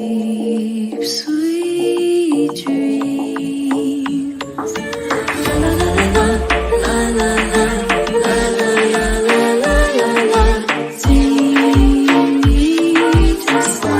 Sleep, sweet dreams. La la la la la la la la la la la la la. Sing me to sleep.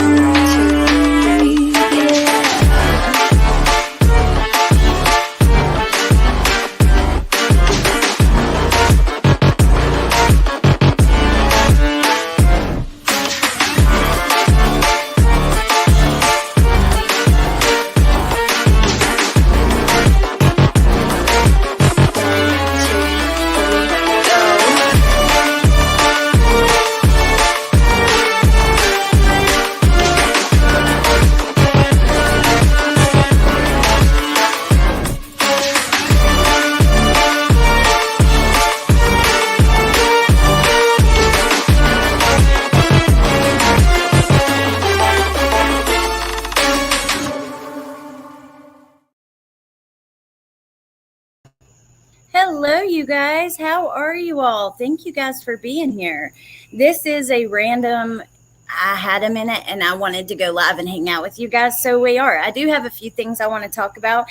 Hello, you guys. How are you all? Thank you guys for being here. This is a random, I had a minute and I wanted to go live and hang out with you guys. So we are. I do have a few things I want to talk about,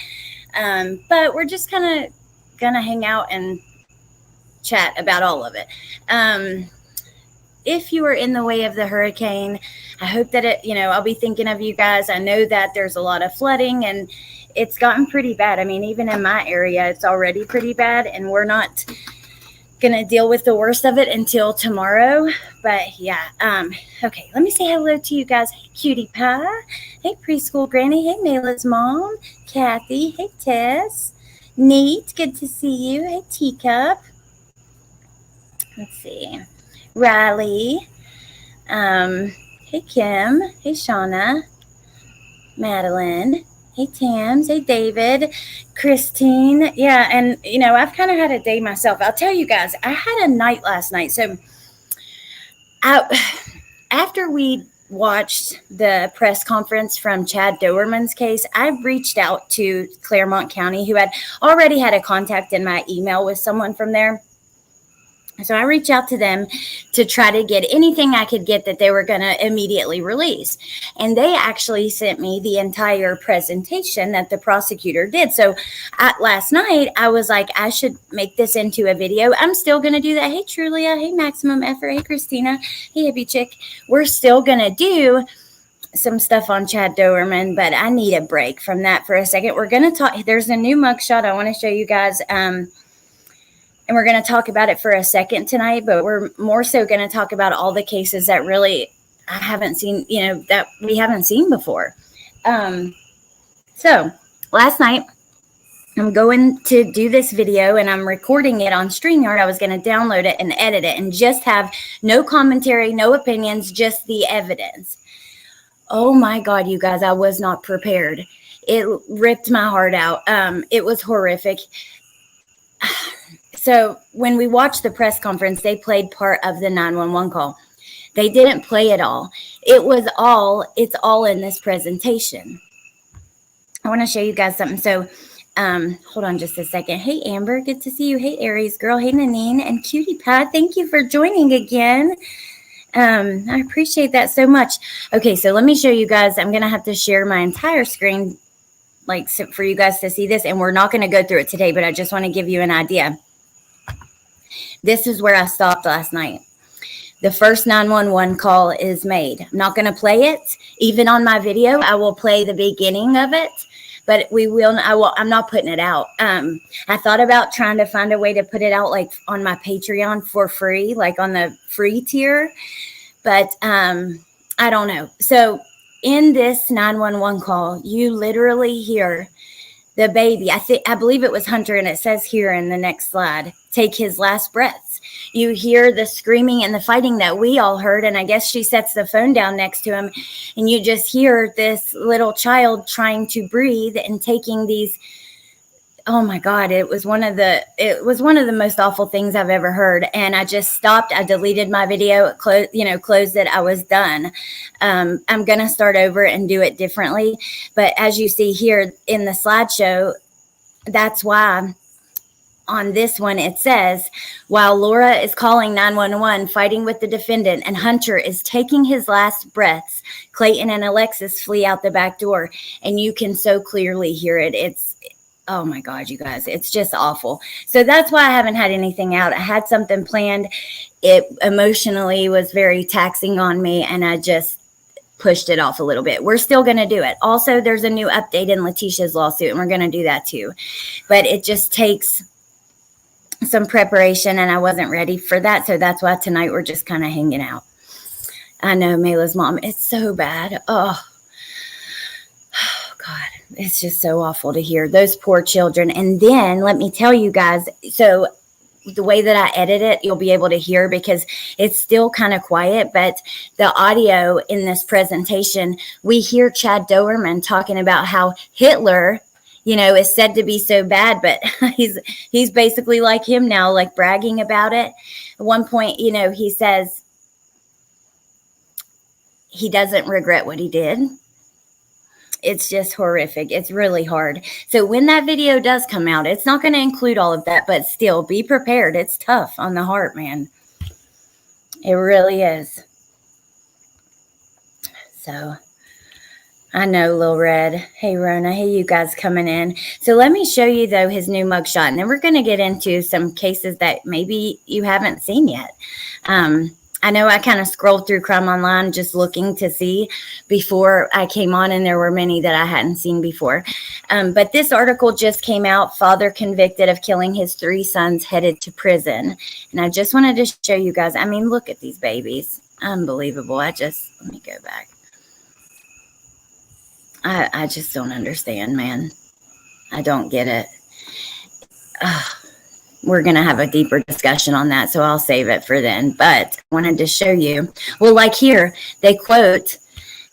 but we're just kind of going to hang out and chat about all of it. If you are in the way of the hurricane, I hope that I'll be thinking of you guys. I know that there's a lot of flooding and it's gotten pretty bad. I mean, even in my area, it's already pretty bad, and we're not going to deal with the worst of it until tomorrow. But yeah, okay, let me say hello to you guys. Hey, Cutie Pie. Hey, Preschool Granny. Hey, Mayla's mom. Kathy. Hey, Tess. Neat. Good to see you. Hey, Teacup. Let's see. Riley. Hey, Kim. Hey, Shauna. Madeline. Hey, Tams. Hey, David. Christine. Yeah, and, I've kind of had a day myself. I'll tell you guys, I had a night last night. So after we watched the press conference from Chad Doerman's case, I reached out to Claremont County, who had already had a contact in my email with someone from there. So I reached out to them to try to get anything I could get that they were going to immediately release. And they actually sent me the entire presentation that the prosecutor did. So last night, I was like, I should make this into a video. I'm still going to do that. Hey, Trulia. Hey, Maximum Effort. Hey, Christina. Hey, Hippie Chick. We're still going to do some stuff on Chad Doerman, but I need a break from that for a second. We're going to talk. There's a new mugshot I want to show you guys. And we're going to talk about it for a second tonight, but we're more so going to talk about all the cases that really I haven't seen, that we haven't seen before. So last night, I'm going to do this video and I'm recording it on StreamYard. I was going to download it and edit it and just have no commentary, no opinions, just the evidence. Oh my God, you guys, I was not prepared. It ripped my heart out. It was horrific. So when we watched the press conference, they played part of the 911 call. They didn't play it all. It's all in this presentation. I want to show you guys something. So hold on just a second. Hey, Amber, good to see you. Hey, Aries girl. Hey, Nanine and Cutie Pie. Thank you for joining again. I appreciate that so much. Okay, so let me show you guys. I'm going to have to share my entire screen for you guys to see this. And we're not going to go through it today, but I just want to give you an idea. This is where I stopped last night. The first 911 call is made. I'm not going to play it. Even on my video, I will play the beginning of it, but I'm not putting it out. I thought about trying to find a way to put it out on my Patreon for free, on the free tier, but I don't know. So in this 911 call, you literally hear the baby. I believe it was Hunter, and it says here in the next slide, take his last breaths. You hear the screaming and the fighting that we all heard, and I guess she sets the phone down next to him, and you just hear this little child trying to breathe and taking these. Oh my God, it was one of the most awful things I've ever heard. And I just stopped. I deleted my video, closed it. I was done. I'm going to start over and do it differently. But as you see here in the slideshow, that's why on this one, it says, while Laura is calling 911, fighting with the defendant, and Hunter is taking his last breaths, Clayton and Alexis flee out the back door. And you can so clearly hear it. Oh my God, you guys, it's just awful. So that's why I haven't had anything out. I had something planned. It emotionally was very taxing on me, and I just pushed it off a little bit. We're still going to do it. Also, there's a new update in Letitia's lawsuit, and we're going to do that too. But it just takes some preparation, and I wasn't ready for that. So that's why tonight we're just kind of hanging out. I know, Mayla's mom, it's so bad. Oh God, it's just so awful to hear those poor children. And then let me tell you guys, so the way that I edit it, you'll be able to hear, because it's still kind of quiet, but the audio in this presentation, we hear Chad Doerman talking about how Hitler, is said to be so bad, but he's basically like him now, like bragging about it. At one point, he says he doesn't regret what he did. It's just horrific. It's really hard. So when that video does come out, it's not going to include all of that, but still be prepared. It's tough on the heart, man. It really is. So I know, Lil Red. Hey, Rona. Hey, you guys coming in. So let me show you, though, his new mugshot. And then we're going to get into some cases that maybe you haven't seen yet. I know I kind of scrolled through Crime Online just looking to see before I came on, and there were many that I hadn't seen before. But this article just came out, father convicted of killing his 3 sons headed to prison. And I just wanted to show you guys, I mean, look at these babies. Unbelievable. Let me go back. I just don't understand, man. I don't get it. We're going to have a deeper discussion on that, so I'll save it for then. But I wanted to show you. Well, like here, they quote,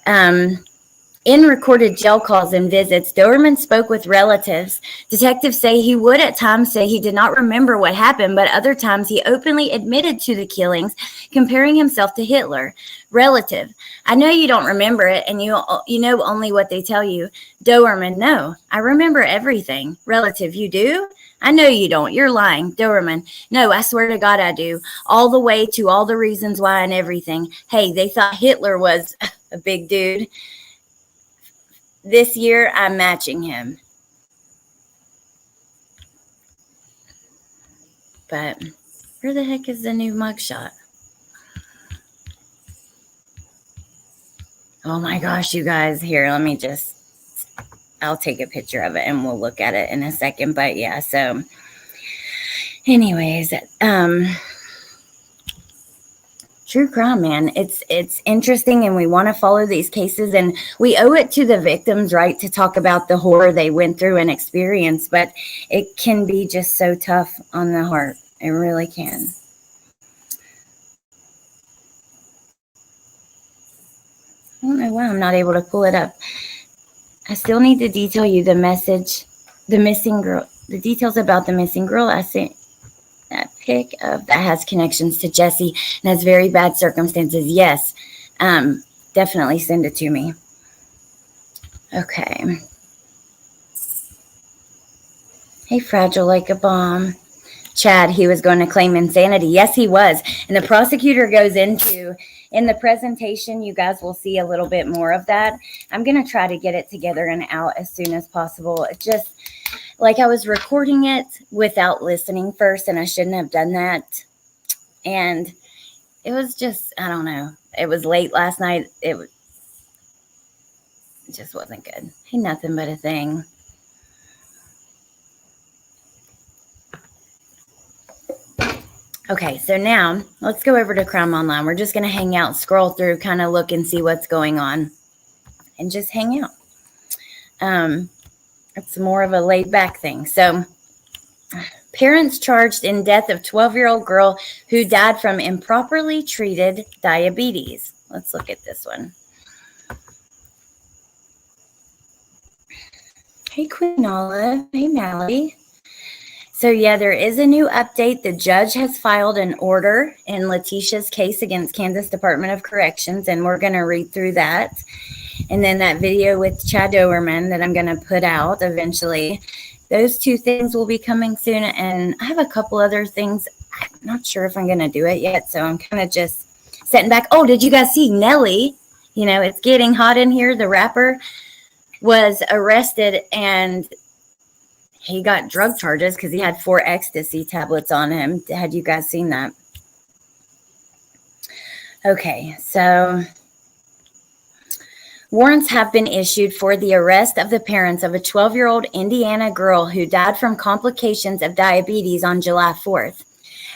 in recorded jail calls and visits, Doerman spoke with relatives. Detectives say he would at times say he did not remember what happened, but other times he openly admitted to the killings, comparing himself to Hitler. Relative: I know you don't remember it, and you know only what they tell you. Doerman: no, I remember everything. Relative: you do? I know you don't. You're lying. Doerman: no, I swear to God I do. All the way to all the reasons why and everything. Hey, they thought Hitler was a big dude. This year, I'm matching him. But where the heck is the new mugshot? Oh my gosh, you guys. Here, I'll take a picture of it and we'll look at it in a second. But yeah, so anyways, true crime, man. It's interesting, and we want to follow these cases, and we owe it to the victims, right, to talk about the horror they went through and experienced, but it can be just so tough on the heart. It really can. I don't know why I'm not able to pull it up. I still need to detail you the missing girl, the details about the missing girl. I sent that pic of that has connections to Jesse and has very bad circumstances. Yes, definitely send it to me. Okay. Hey, fragile like a bomb. Chad, he was going to claim insanity. Yes, he was. And the prosecutor goes into, in the presentation, you guys will see a little bit more of that. I'm going to try to get it together and out as soon as possible. It just, like, I was recording it without listening first, and I shouldn't have done that. And it was just, I don't know. It was late last night. It just wasn't good. Hey, nothing but a thing. Okay, so now let's go over to Crime Online. We're just going to hang out, scroll through, kind of look and see what's going on, and just hang out. It's more of a laid-back thing. So, parents charged in death of 12-year-old girl who died from improperly treated diabetes. Let's look at this one. Hey, Queen Olive. Hey, Mallie. So, yeah, there is a new update. The judge has filed an order in Letitia's case against Kansas Department of Corrections, and we're going to read through that. And then that video with Chad Doerman that I'm going to put out eventually those two things will be coming soon. And I have a couple other things. I'm not sure if I'm going to do it yet. So I'm kind of just sitting back. Oh, did you guys see Nelly? You know, it's getting hot in here. The rapper was arrested and he got drug charges because he had 4 ecstasy tablets on him. Had you guys seen that? Okay, so warrants have been issued for the arrest of the parents of a 12-year-old Indiana girl who died from complications of diabetes on July 4th.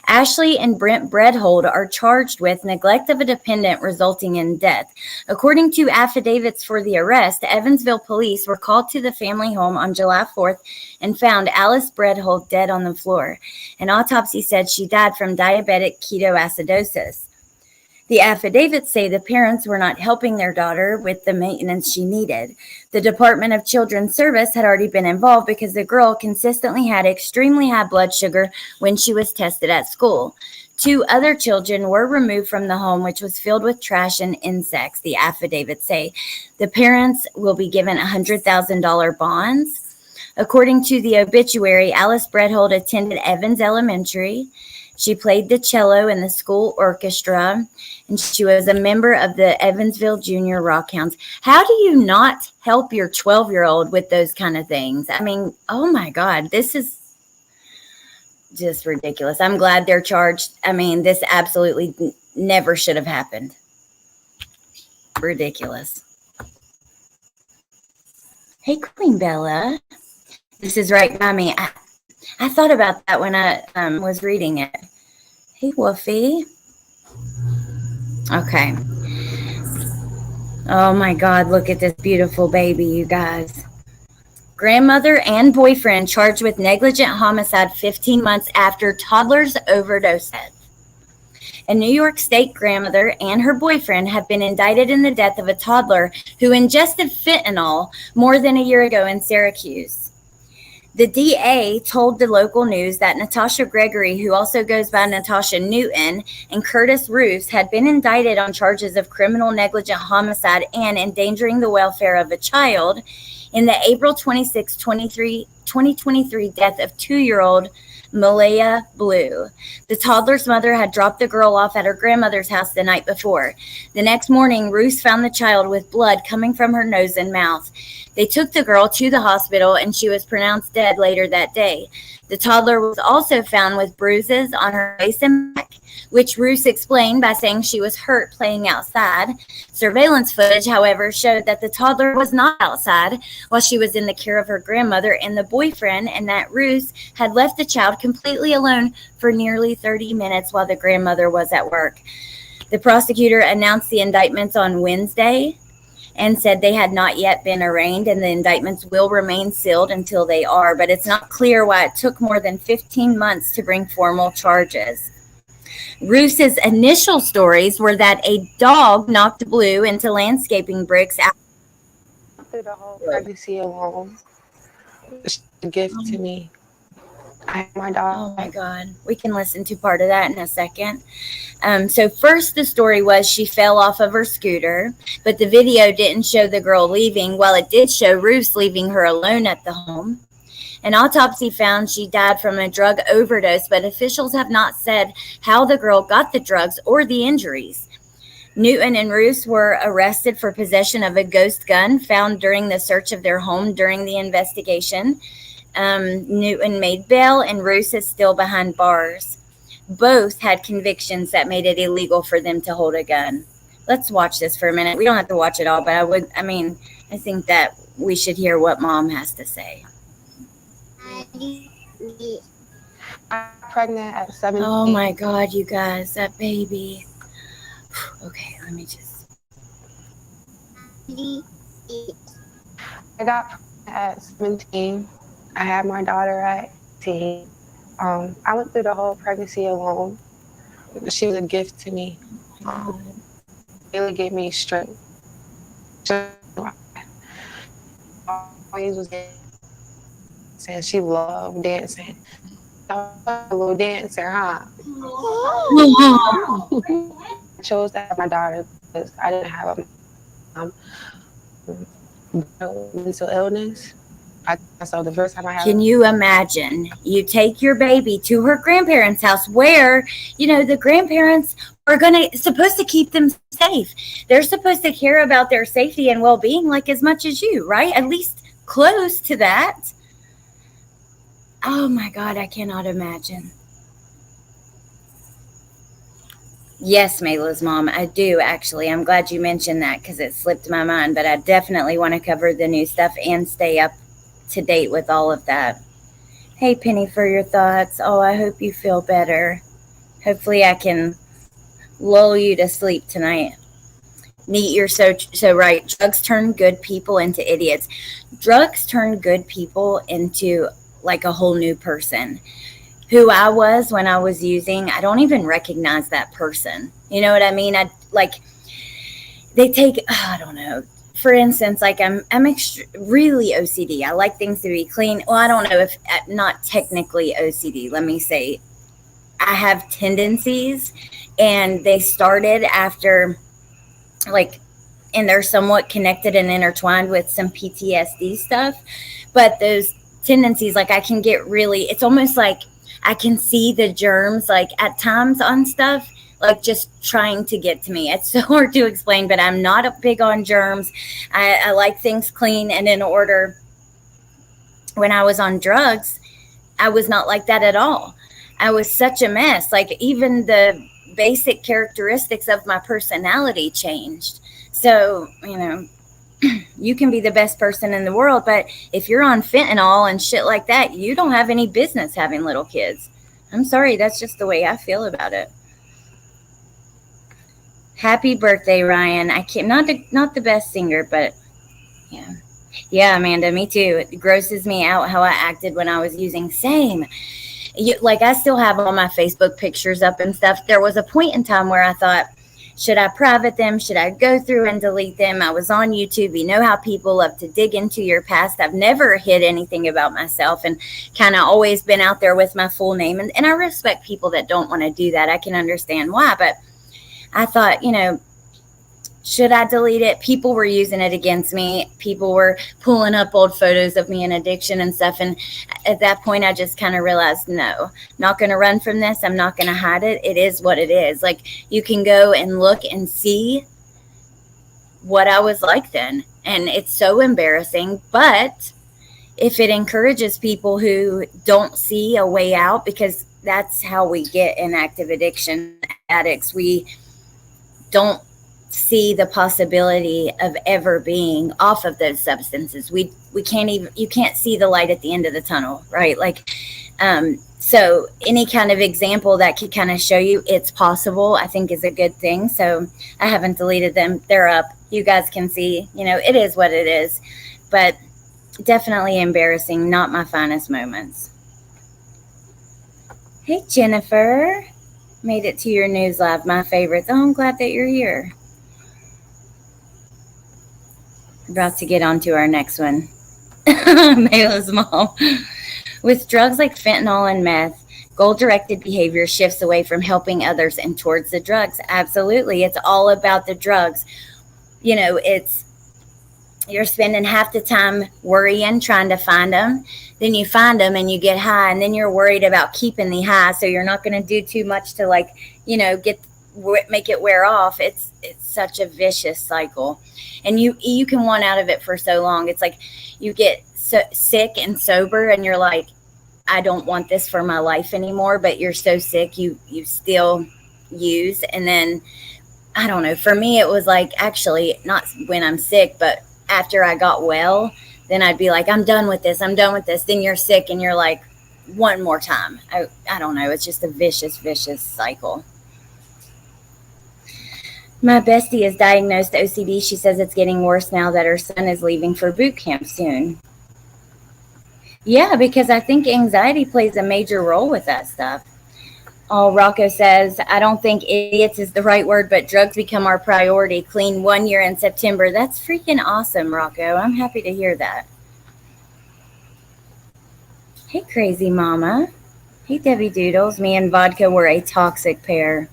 Ashley and Brent Breadhold are charged with neglect of a dependent resulting in death. According to affidavits for the arrest, Evansville police were called to the family home on July 4th and found Alice Breadhold dead on the floor. An autopsy said she died from diabetic ketoacidosis. The affidavits say the parents were not helping their daughter with the maintenance she needed. The Department of Children's Service had already been involved because the girl consistently had extremely high blood sugar when she was tested at school. 2 other children were removed from the home, which was filled with trash and insects, the affidavits say. The parents will be given $100,000 bonds. According to the obituary, Alice Breadhold attended Evans Elementary. She played the cello in the school orchestra, and she was a member of the Evansville Junior Rockhounds. How do you not help your 12-year-old with those kind of things? I mean, oh my God, this is just ridiculous. I'm glad they're charged. I mean, this absolutely never should have happened. Ridiculous. Hey, Queen Bella. This is right by me. I thought about that when I was reading it. Hey, Woofy. Okay. Oh, my God. Look at this beautiful baby, you guys. Grandmother and boyfriend charged with negligent homicide 15 months after toddler's overdose death. A New York State grandmother and her boyfriend have been indicted in the death of a toddler who ingested fentanyl more than a year ago in Syracuse. The DA told the local news that Natasha Gregory, who also goes by Natasha Newton, and Curtis Roos had been indicted on charges of criminal negligent homicide and endangering the welfare of a child in the April 26, 2023 death of 2-year-old Malaya Blue. The toddler's mother had dropped the girl off at her grandmother's house the night before. The next morning, Roos found the child with blood coming from her nose and mouth. They took the girl to the hospital, and she was pronounced dead later that day. The toddler was also found with bruises on her face and back, which Roos explained by saying she was hurt playing outside. Surveillance footage, however, showed that the toddler was not outside while she was in the care of her grandmother and the boyfriend, and that Roos had left the child completely alone for nearly 30 minutes while the grandmother was at work. The prosecutor announced the indictments on Wednesday and said they had not yet been arraigned, and the indictments will remain sealed until they are, but it's not clear why it took more than 15 months to bring formal charges. Roos's initial stories were that a dog knocked Blue into landscaping bricks Through the whole pregnancy alone. It's a gift to me. I have my dog. Oh my God. We can listen to part of that in a second. So first the story was she fell off of her scooter, but the video didn't show the girl leaving, while it did show Roos leaving her alone at the home. An autopsy found she died from a drug overdose, but officials have not said how the girl got the drugs or the injuries. Newton and Roos were arrested for possession of a ghost gun found during the search of their home during the investigation. Newton made bail, and Roos is still behind bars. Both had convictions that made it illegal for them to hold a gun. Let's watch this for a minute. We don't have to watch it all, but I think that we should hear what Mom has to say. I'm pregnant at 17. Oh my God, you guys, that baby. Okay, let me just. I got pregnant at 17. I had my daughter at 18. I went through the whole pregnancy alone. She was a gift to me. It really gave me strength. Always was saying she loved dancing. I was a little dancer, huh? I chose to have my daughter because I didn't have a mental illness. So the first time I Can had, you imagine? You take your baby to her grandparents' house where, the grandparents are supposed to keep them safe. They're supposed to care about their safety and well-being like as much as you, right? At least close to that. Oh my God, I cannot imagine. Yes, Mayla's mom, I do actually. I'm glad you mentioned that because it slipped my mind, but I definitely want to cover the new stuff and stay up to date with all of that. Hey, Penny, for your thoughts. Oh, I hope you feel better. Hopefully I can lull you to sleep tonight. Neat, you're so right. Drugs turn good people into idiots. Drugs turn good people into like a whole new person. Who I was when I was using, I don't even recognize that person. You know what I mean? They take, I don't know. For instance, like I'm really OCD. I like things to be clean. Well, I don't know if not technically OCD. Let me say, I have tendencies, and they started after, like, and they're somewhat connected and intertwined with some PTSD stuff. But those tendencies, like I can get really, it's almost like I can see the germs, like at times on stuff, like just trying to get to me. It's so hard to explain, but I'm not big on germs. I like things clean and in order. When I was on drugs, I was not like that at all. I was such a mess. Like even the basic characteristics of my personality changed. So, you can be the best person in the world, but if you're on fentanyl and shit like that, you don't have any business having little kids. I'm sorry, that's just the way I feel about it. Happy birthday, Ryan. I can't, not the best singer, but yeah. Yeah, Amanda, me too. It grosses me out how I acted when I was using. Same. Like I still have all my Facebook pictures up and stuff. There was a point in time where I thought, should I private them? Should I go through and delete them? I was on YouTube. You know how people love to dig into your past. I've never hid anything about myself and kind of always been out there with my full name. And I respect people that don't want to do that. I can understand why. But I thought, should I delete it? People were using it against me. People were pulling up old photos of me in addiction and stuff. And at that point, I just kind of realized, no, I'm not going to run from this. I'm not going to hide it. It is what it is. Like you can go and look and see what I was like then. And it's so embarrassing. But if it encourages people who don't see a way out, because that's how we get in active addiction addicts, we don't see the possibility of ever being off of those substances. We can't even, you can't see the light at the end of the tunnel, right? Like, so any kind of example that could kind of show you it's possible, I think is a good thing. So I haven't deleted them. They're up. You guys can see, it is what it is, but definitely embarrassing. Not my finest moments. Hey, Jennifer, made it to your news live, my favorites. Oh, I'm glad that you're here. About to get on to our next one. Mayla's mom. With drugs like fentanyl and meth, goal-directed behavior shifts away from helping others and towards the drugs. Absolutely. It's all about the drugs. You're spending half the time worrying, trying to find them. Then you find them and you get high, and then you're worried about keeping the high. So you're not going to do too much to make it wear off. It's such a vicious cycle, and you can want out of it for so long. It's like you get so sick and sober, and you're like, I don't want this for my life anymore. But you're so sick, you still use, and then I don't know. For me, it was like actually not when I'm sick, but after I got well, then I'd be like, I'm done with this. I'm done with this. Then you're sick, and you're like, one more time. I don't know. It's just a vicious cycle. My bestie is diagnosed OCD. She says it's getting worse now that her son is leaving for boot camp soon. Yeah, because I think anxiety plays a major role with that stuff. Oh, Rocco says, I don't think idiots is the right word, but drugs become our priority. Clean 1 year in September. That's freaking awesome, Rocco. I'm happy to hear that. Hey, crazy mama. Hey, Debbie Doodles. Me and vodka were a toxic pair.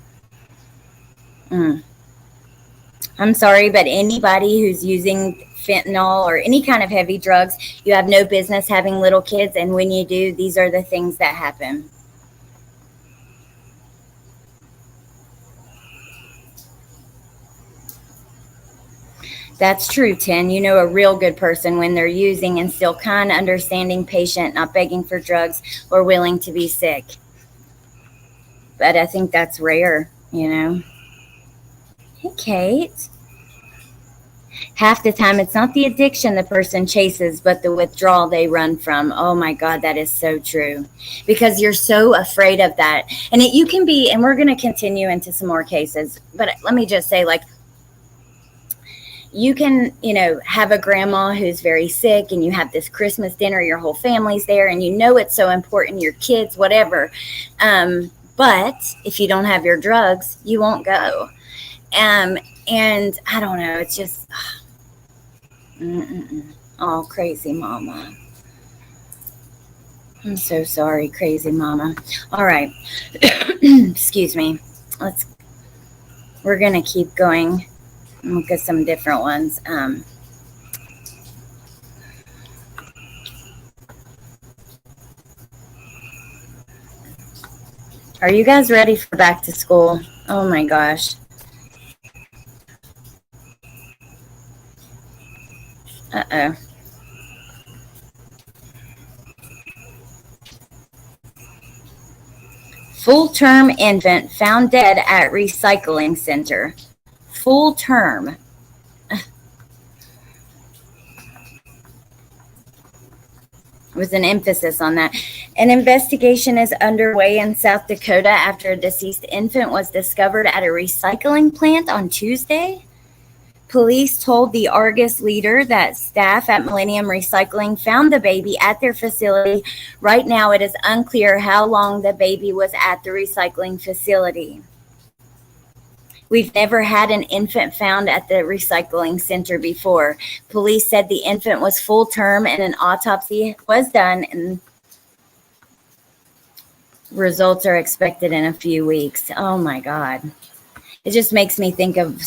I'm sorry, but anybody who's using fentanyl or any kind of heavy drugs, you have no business having little kids. And when you do, these are the things that happen. That's true, Tin. You know a real good person when they're using and still kind, understanding, patient, not begging for drugs or willing to be sick. But I think that's rare, you know. Hey, Kate. Half the time, it's not the addiction the person chases, but the withdrawal they run from. Oh, my God, that is so true. Because you're so afraid of that. And you can be, and we're going to continue into some more cases. But let me just say, like, you can, you know, have a grandma who's very sick and you have this Christmas dinner, your whole family's there, and you know it's so important, your kids, whatever. But if you don't have your drugs, you won't go. And I don't know, it's just, oh, crazy mama. I'm so sorry, crazy mama. All right. Excuse me. We're going to keep going. Look at some different ones. Are you guys ready for back to school? Oh my gosh. Uh-oh. Full-term infant found dead at recycling center. Full term. With an emphasis on that. An investigation is underway in South Dakota after a deceased infant was discovered at a recycling plant on Tuesday. Police told the Argus Leader that staff at Millennium Recycling found the baby at their facility. Right now, it is unclear how long the baby was at the recycling facility. We've never had an infant found at the recycling center before. Police said the infant was full term and an autopsy was done, and results are expected in a few weeks. Oh my God. It just makes me think of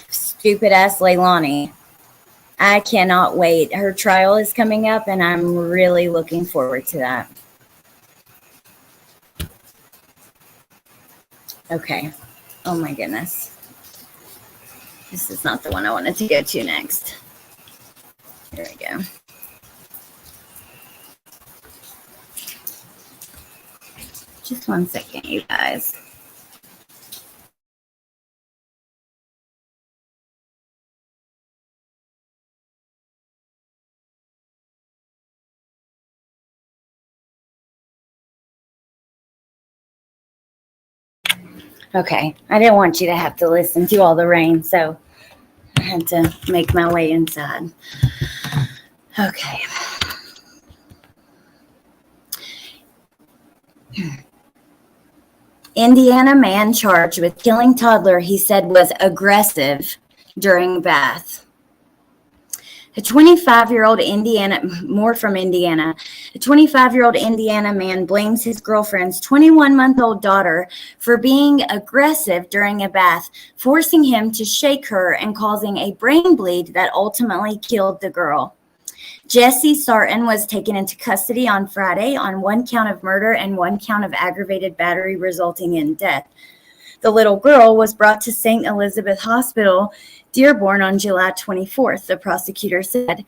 stupid ass Leilani. I cannot wait. Her trial is coming up and I'm really looking forward to that. Okay. Oh my goodness. This is not the one I wanted to go to next. Here we go. Just 1 second, you guys. Okay, I didn't want you to have to listen to all the rain, so I had to make my way inside. Okay. Indiana man charged with killing toddler he said was aggressive during bath. A 25-year-old Indiana, more from Indiana, a 25-year-old Indiana man blames his girlfriend's 21-month-old daughter for being aggressive during a bath, forcing him to shake her and causing a brain bleed that ultimately killed the girl. Jesse Sarton was taken into custody on Friday on 1 count of murder and 1 count of aggravated battery resulting in death. The little girl was brought to St. Elizabeth Hospital, Dearborn, on July 24th, the prosecutor said.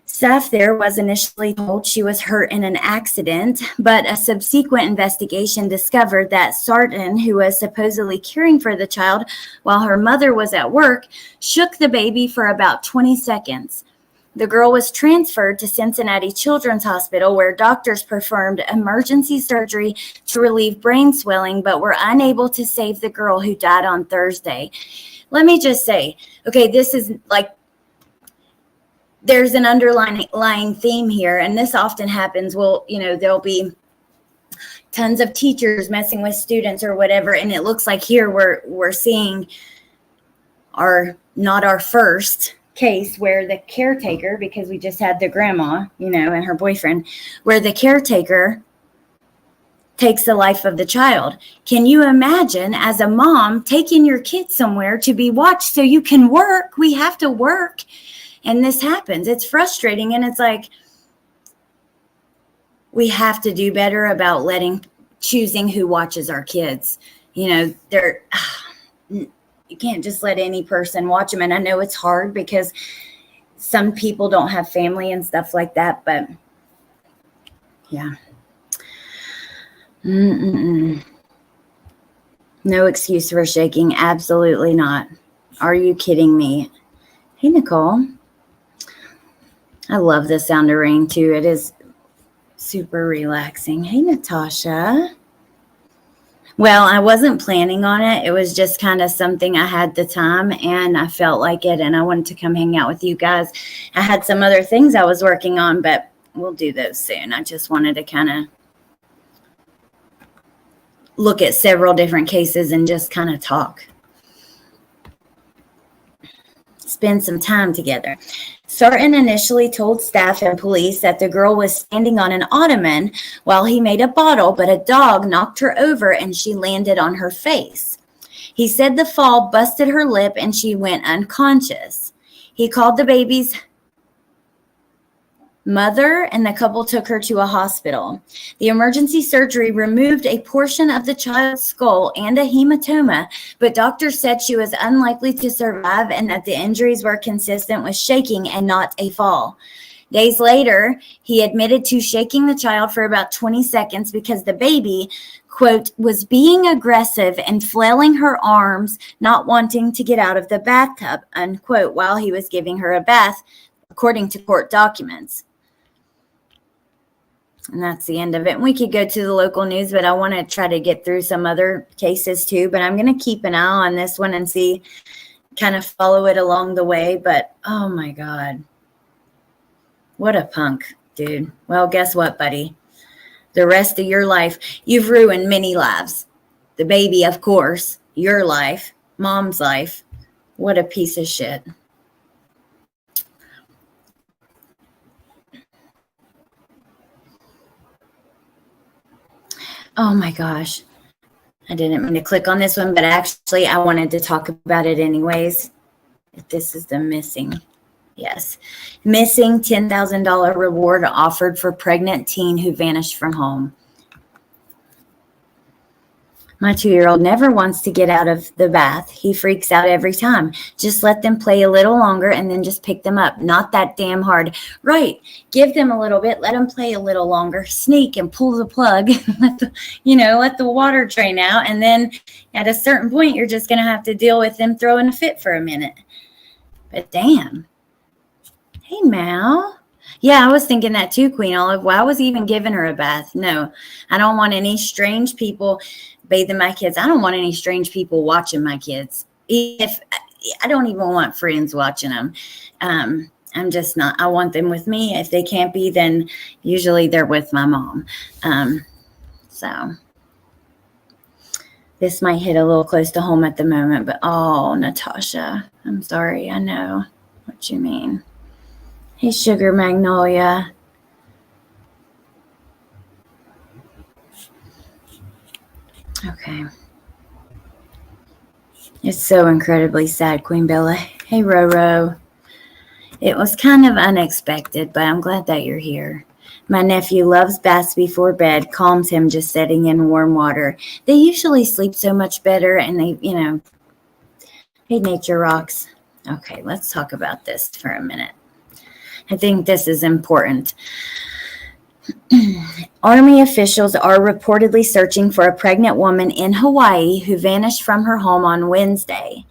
Staff there was initially told she was hurt in an accident, but a subsequent investigation discovered that Sarton, who was supposedly caring for the child while her mother was at work, shook the baby for about 20 seconds. The girl was transferred to Cincinnati Children's Hospital, where doctors performed emergency surgery to relieve brain swelling, but were unable to save the girl, who died on Thursday. Let me just say, okay, this is like, there's an underlying theme here, and this often happens. Well, you know, there'll be tons of teachers messing with students or whatever, and it looks like here we're seeing not our first case where the caretaker, because we just had the grandma, you know, and her boyfriend, where the caretaker takes the life of the child. Can you imagine, as a mom, taking your kid somewhere to be watched so you can work? We have to work. And this happens. It's frustrating. And it's like, we have to do better about choosing who watches our kids. You know, you can't just let any person watch them. And I know it's hard because some people don't have family and stuff like that, but yeah. No excuse for shaking. Absolutely not. Are you kidding me? Hey, Nicole. I love the sound of rain too. It is super relaxing. Hey, Natasha. Well, I wasn't planning on it. It was just kind of something I had the time and I felt like it and I wanted to come hang out with you guys. I had some other things I was working on, but we'll do those soon. I just wanted to kind of look at several different cases and just kind of talk. Spend some time together. Sarton initially told staff and police that the girl was standing on an ottoman while he made a bottle, but a dog knocked her over and she landed on her face. He said the fall busted her lip and she went unconscious. He called the baby's mother and the couple took her to a hospital. The emergency surgery removed a portion of the child's skull and a hematoma, but doctors said she was unlikely to survive and that the injuries were consistent with shaking and not a fall. Days later, he admitted to shaking the child for about 20 seconds because the baby, quote, was being aggressive and flailing her arms, not wanting to get out of the bathtub, unquote, while he was giving her a bath, according to court documents. And that's the end of it. We could go to the local news, but I want to try to get through some other cases too. But I'm going to keep an eye on this one and see, kind of follow it along the way. But oh my God. What a punk, dude. Well, guess what, buddy? The rest of your life, you've ruined many lives. The baby, of course, your life, mom's life. What a piece of shit. Oh my gosh. I didn't mean to click on this one, but actually I wanted to talk about it anyways. This is the missing. Yes. Missing $10,000 reward offered for pregnant teen who vanished from home. My 2-year-old never wants to get out of the bath. He freaks out every time. Just let them play a little longer and then just pick them up. Not that damn hard. Right. Give them a little bit. Let them play a little longer. Sneak and pull the plug. let the water drain out. And then at a certain point, you're just going to have to deal with them throwing a fit for a minute. But damn. Hey, Mal. Yeah, I was thinking that too, Queen Olive. Why was he even giving her a bath? No, I don't want any strange people bathing my kids. I don't want any strange people watching my kids. If I don't even want friends watching them. I'm just not. I want them with me. If they can't be, then usually they're with my mom. So this might hit a little close to home at the moment, but oh, Natasha, I'm sorry. I know what you mean. Hey, Sugar Magnolia. Okay. It's so incredibly sad, Queen Bella. Hey, Roro. It was kind of unexpected, but I'm glad that you're here. My nephew loves baths before bed, calms him just sitting in warm water. They usually sleep so much better, and they, hey, Nature Rocks. Okay, let's talk about this for a minute. I think this is important. Army officials are reportedly searching for a pregnant woman in Hawaii who vanished from her home on Wednesday.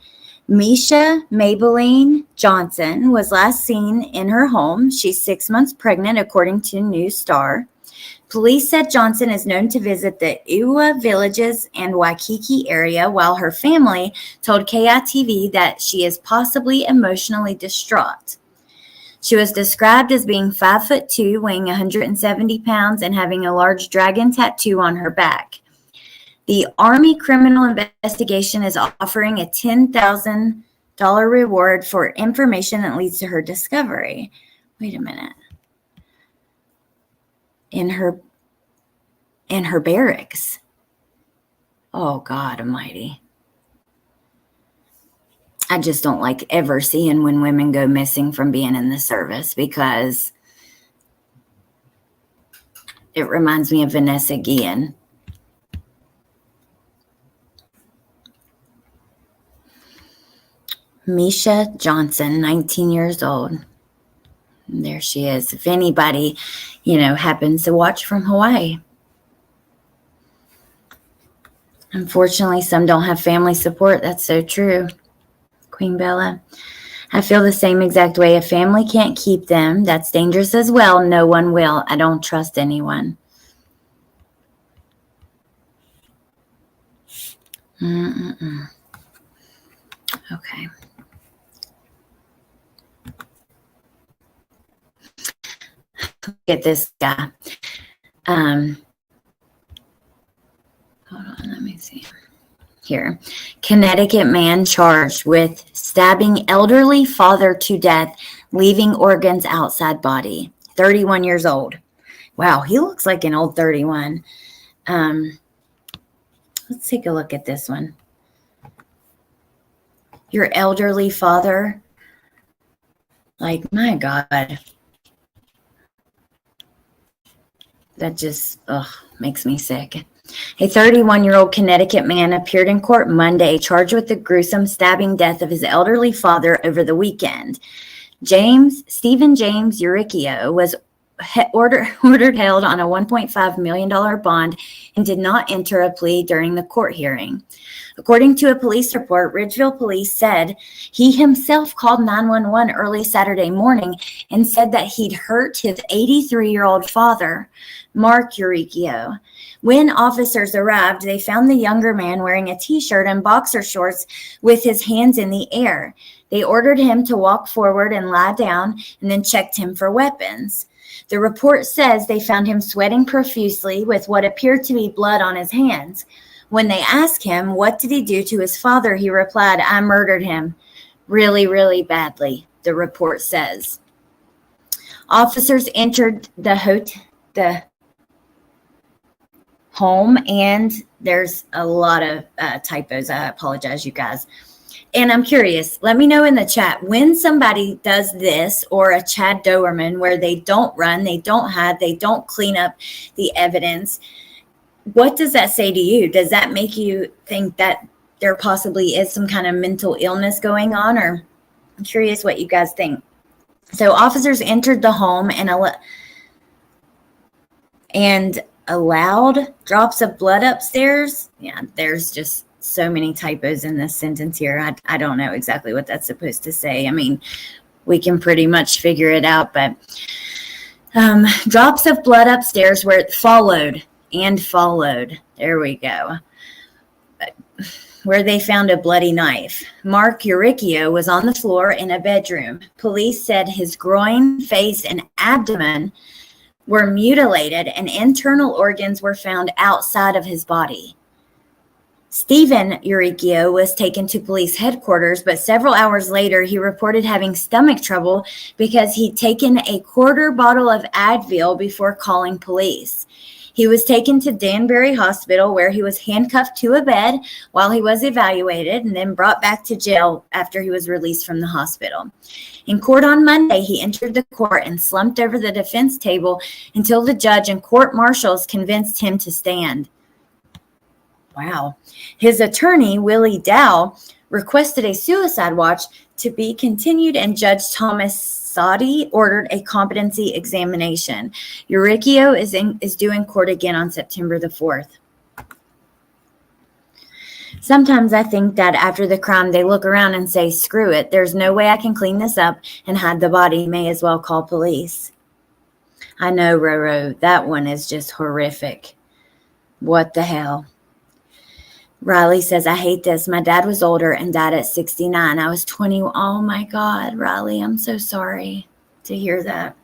Misha Maybelline Johnson was last seen in her home. She's 6 months pregnant, according to News Star. Police said Johnson is known to visit the Ewa Villages and Waikiki area, while her family told KITV that she is possibly emotionally distraught. She was described as being 5'2", weighing 170 pounds, and having a large dragon tattoo on her back. The Army Criminal Investigation is offering a $10,000 reward for information that leads to her discovery. Wait a minute. In her barracks. Oh, God Almighty. I just don't like ever seeing when women go missing from being in the service, because it reminds me of Vanessa Guillen. Misha Johnson, 19 years old. And there she is. If anybody, happens to watch from Hawaii. Unfortunately, some don't have family support. That's so true. Queen Bella. I feel the same exact way. If family can't keep them, that's dangerous as well. No one will. I don't trust anyone. Okay. Look at this guy. Hold on, let me see. Here. Connecticut man charged with stabbing elderly father to death, leaving organs outside body. 31 years old. Wow, he looks like an old 31. Let's take a look at this one. Your elderly father. Like, my God. That just makes me sick. A 31-year-old Connecticut man appeared in court Monday, charged with the gruesome stabbing death of his elderly father over the weekend. Stephen James Uricchio was ordered held on a $1.5 million bond and did not enter a plea during the court hearing. According to a police report, Ridgeville police said he himself called 911 early Saturday morning and said that he'd hurt his 83-year-old father, Mark Uricchio. When officers arrived, they found the younger man wearing a T-shirt and boxer shorts with his hands in the air. They ordered him to walk forward and lie down and then checked him for weapons. The report says they found him sweating profusely with what appeared to be blood on his hands. When they asked him what did he do to his father, he replied, "I murdered him really, really badly," the report says. Officers entered the home, and there's a lot of typos. I apologize, you guys. And I'm curious, let me know in the chat, when somebody does this, or a Chad Doerman, where they don't run, they don't hide, they don't clean up the evidence, what does that say to you? Does that make you think that there possibly is some kind of mental illness going on? Or I'm curious what you guys think. So officers entered the home and allowed drops of blood upstairs. Yeah, there's just so many typos in this sentence here. I don't know exactly what that's supposed to say. I mean, we can pretty much figure it out, but drops of blood upstairs where it followed. There we go. Where they found a bloody knife. Mark Uricchio was on the floor in a bedroom. Police said his groin, face, and abdomen were mutilated, and internal organs were found outside of his body. Stephen Uricchio was taken to police headquarters, but several hours later, he reported having stomach trouble because he'd taken a quarter bottle of Advil before calling police. He was taken to Danbury Hospital, where he was handcuffed to a bed while he was evaluated, and then brought back to jail after he was released from the hospital. In court on Monday, he entered the court and slumped over the defense table until the judge and court marshals convinced him to stand. Wow. His attorney, Willie Dow, requested a suicide watch to be continued, and Judge Thomas Sadi ordered a competency examination. Uricchio is due in court again on September the 4th. Sometimes I think that after the crime, they look around and say, screw it, there's no way I can clean this up and hide the body, may as well call police. I know, Roro, that one is just horrific. What the hell? Riley says, I hate this. My dad was older and died at 69. I was 20. Oh my God, Riley, I'm so sorry to hear that.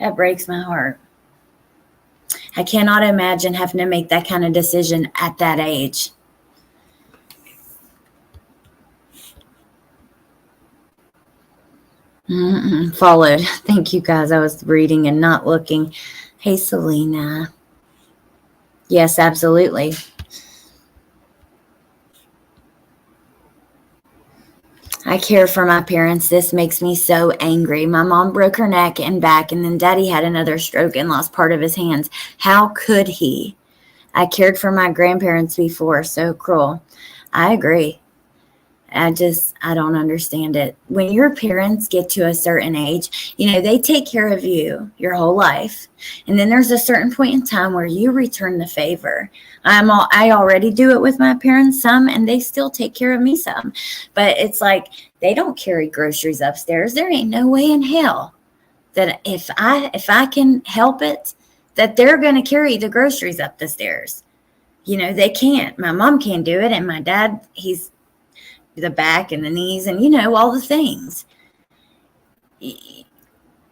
That breaks my heart. I cannot imagine having to make that kind of decision at that age. Followed. Thank you guys. I was reading and not looking. Hey, Selena. Yes, absolutely. I care for my parents. This makes me so angry. My mom broke her neck and back, and then daddy had another stroke and lost part of his hands. How could he? I cared for my grandparents before. So cruel. I agree. I don't understand it. When your parents get to a certain age, they take care of you your whole life. And then there's a certain point in time where you return the favor. I already do it with my parents some, and they still take care of me some. But it's like they don't carry groceries upstairs. There ain't no way in hell that if I can help it, that they're going to carry the groceries up the stairs. They can't. My mom can't do it, and my dad, he's the back and the knees and all the things.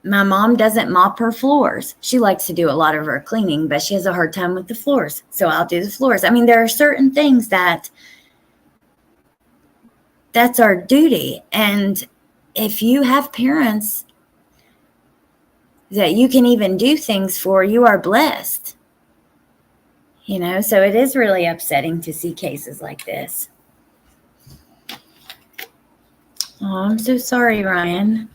My mom doesn't mop her floors. She likes to do a lot of her cleaning, but she has a hard time with the floors, so I'll do the floors. I mean, there are certain things that's our duty. And if you have parents that you can even do things for, you are blessed. So it is really upsetting to see cases like this. Oh, I'm so sorry, Ryan.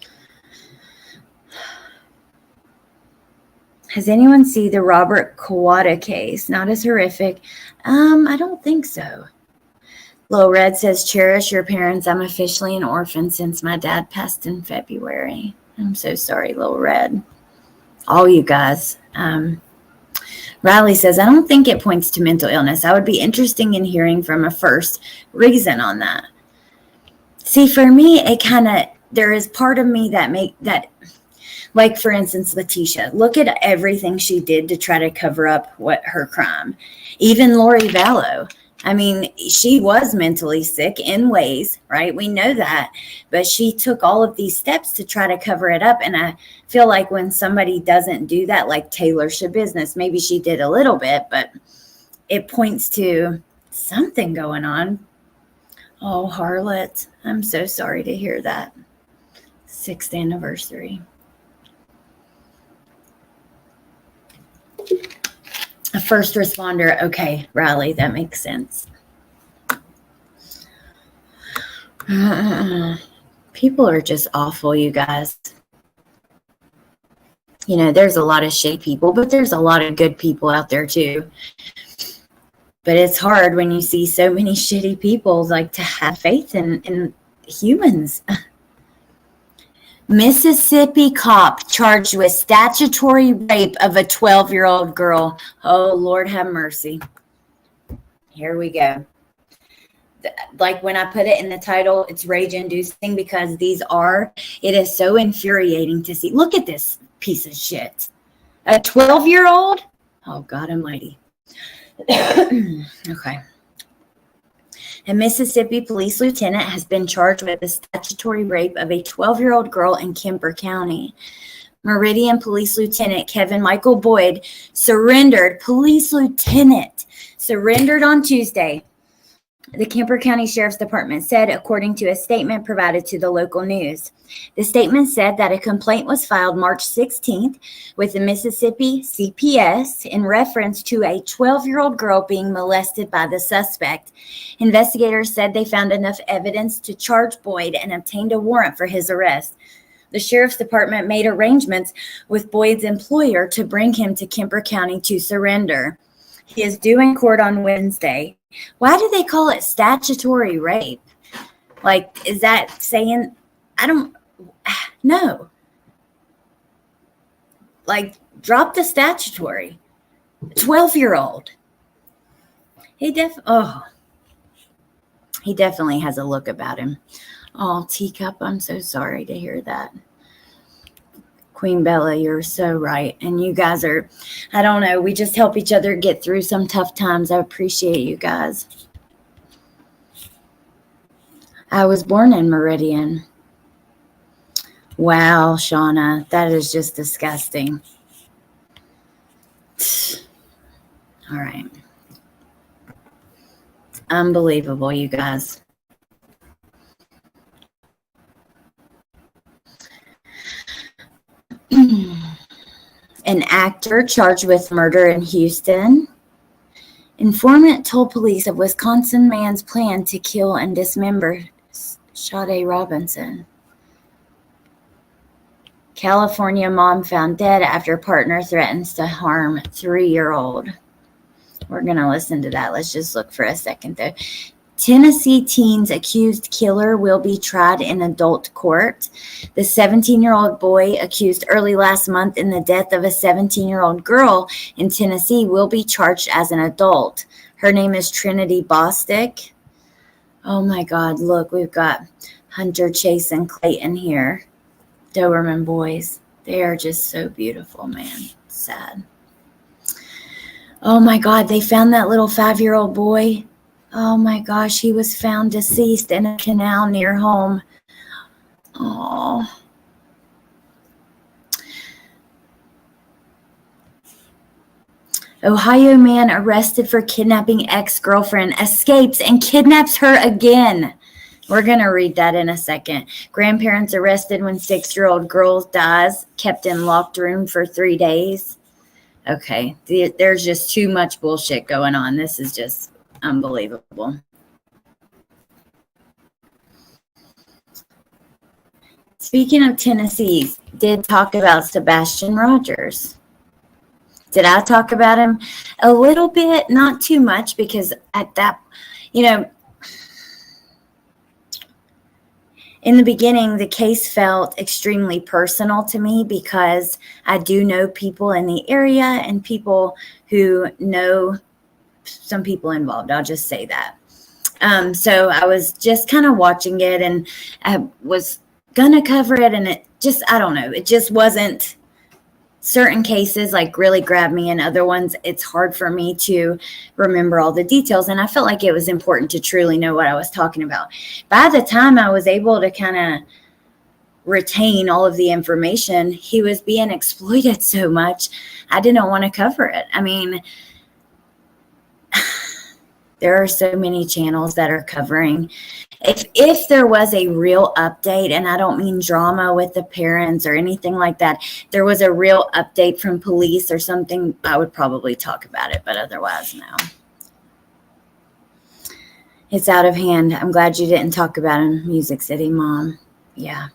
Has anyone seen the Robert Kawada case? Not as horrific. I don't think so. Low Red says, cherish your parents. I'm officially an orphan since my dad passed in February. I'm so sorry, Low Red. All you guys. Riley says, I don't think it points to mental illness. I would be interested in hearing from a first reason on that. See, for me, there is part of me that, like, for instance, Letitia, look at everything she did to try to cover up her crime. Even Lori Vallow. I mean, she was mentally sick in ways, right? We know that. But she took all of these steps to try to cover it up. And I feel like when somebody doesn't do that, like Taylor Shabusiness, maybe she did a little bit, but it points to something going on. Oh, Harlot, I'm so sorry to hear that. 6th anniversary. A first responder. Okay, Riley, that makes sense. People are just awful, you guys. There's a lot of shitty people, but there's a lot of good people out there too. But it's hard when you see so many shitty people, like, to have faith in humans. Mississippi cop charged with statutory rape of a 12-year-old girl. Oh, Lord have mercy. Here we go. Like, when I put it in the title, it's rage-inducing because it is so infuriating to see. Look at this piece of shit. A 12-year-old? Oh, God almighty. Okay. A Mississippi police lieutenant has been charged with the statutory rape of a 12-year-old girl in Kemper County. Meridian Police Lieutenant Kevin Michael Boyd surrendered on Tuesday. The Kemper County Sheriff's Department said, according to a statement provided to the local news. The statement said that a complaint was filed March 16th with the Mississippi CPS in reference to a 12-year-old girl being molested by the suspect. Investigators said they found enough evidence to charge Boyd and obtained a warrant for his arrest. The Sheriff's Department made arrangements with Boyd's employer to bring him to Kemper County to surrender. He is due in court on Wednesday. Why do they call it statutory rape? Like, is that saying, I don't know. Like, drop the statutory. 12-year-old. He definitely has a look about him. Oh, Teacup, I'm so sorry to hear that. Queen Bella, you're so right. And you guys are, I don't know, we just help each other get through some tough times. I appreciate you guys. I was born in Meridian. Wow, Shauna, that is just disgusting. All right. Unbelievable, you guys. An actor charged with murder in Houston. Informant told police of Wisconsin man's plan to kill and dismember Sade Robinson. California mom found dead after partner threatens to harm 3-year-old. We're going to listen to that. Let's just look for a second, though. Tennessee teen's accused killer will be tried in adult court. The 17-year-old boy accused early last month in the death of a 17-year-old girl in Tennessee will be charged as an adult. Her name is Trinity Bostick. Oh my God, look, we've got Hunter, Chase, and Clayton here. Doerman boys. They are just so beautiful, man. Sad. Oh my God, they found that little 5-year-old boy. Oh my gosh, he was found deceased in a canal near home. Oh. Ohio man arrested for kidnapping ex-girlfriend escapes and kidnaps her again. We're going to read that in a second. Grandparents arrested when 6-year-old girl dies, kept in locked room for 3 days. Okay, there's just too much bullshit going on. This is just unbelievable. Speaking of Tennessee, did talk about Sebastian Rogers. Did I talk about him? A little bit, not too much, because at that, in the beginning, the case felt extremely personal to me because I do know people in the area and people who know some people involved. I'll just say that. So I was just kind of watching it, and I was going to cover it, and it just, I don't know, it just wasn't. Certain cases like really grabbed me, and other ones it's hard for me to remember all the details, and I felt like it was important to truly know what I was talking about. By the time I was able to kind of retain all of the information, he was being exploited so much I didn't want to cover it. I mean, there are so many channels that are covering. If there was a real update, and I don't mean drama with the parents or anything like that, there was a real update from police or something, I would probably talk about it, but otherwise, no. It's out of hand. I'm glad you didn't talk about it in Music City, Mom. Yeah.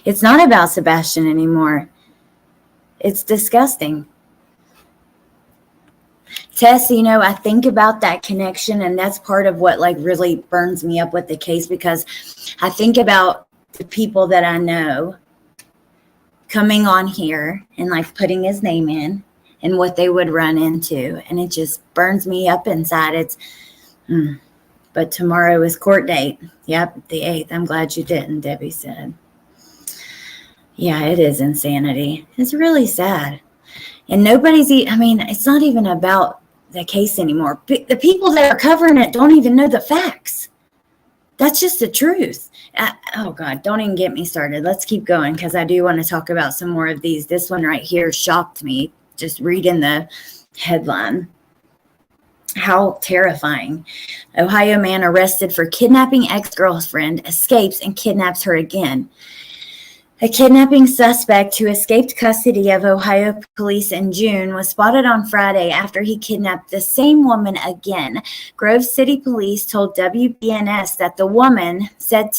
It's not about Sebastian anymore. It's disgusting. Tess, I think about that connection, and that's part of what really burns me up with the case, because I think about the people that I know coming on here and putting his name in and what they would run into, and it just burns me up inside. But tomorrow is court date. Yep, the 8th. I'm glad you didn't, Debbie said. Yeah, it is insanity. It's really sad. And it's not even about the case anymore. The people that are covering it don't even know the facts. That's just the truth. Oh, God, don't even get me started. Let's keep going, because I do want to talk about some more of these. This one right here shocked me, just reading the headline. How terrifying. Ohio man arrested for kidnapping ex-girlfriend escapes and kidnaps her again. A kidnapping suspect who escaped custody of Ohio police in June was spotted on Friday after he kidnapped the same woman again. Grove City police told WBNS that the woman, said